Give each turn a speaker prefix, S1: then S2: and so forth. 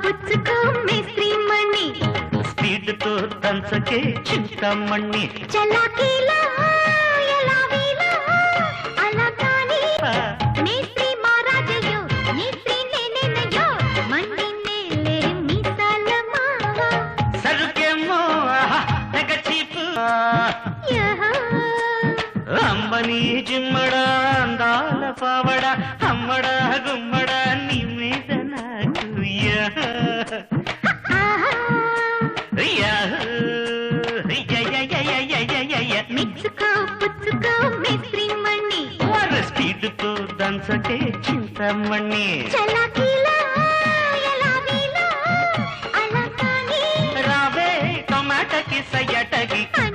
S1: పుచ్చుకో మేస్త్రీ మణి
S2: స్పీడ్ తో దంచకే చింతమణి
S1: చలాకీలా ఎలా వీలా అలా కానీ మేస్త్రీ మహారాజయ్యో మేస్త్రీ నేనేనయ్యో మండి నేలే మీసాల మావా
S2: సరుకేమో తెగ చీపు అమ్మని జిమ్మడా అందాల పావడా అమ్మడా గుమ్మడా నీ మీద నాకు
S1: మిచ్చుకో పుచ్చుకో మేస్త్రీ మణి
S2: స్పీడ్ తో దంచకే చింతమణి
S1: చలాకీ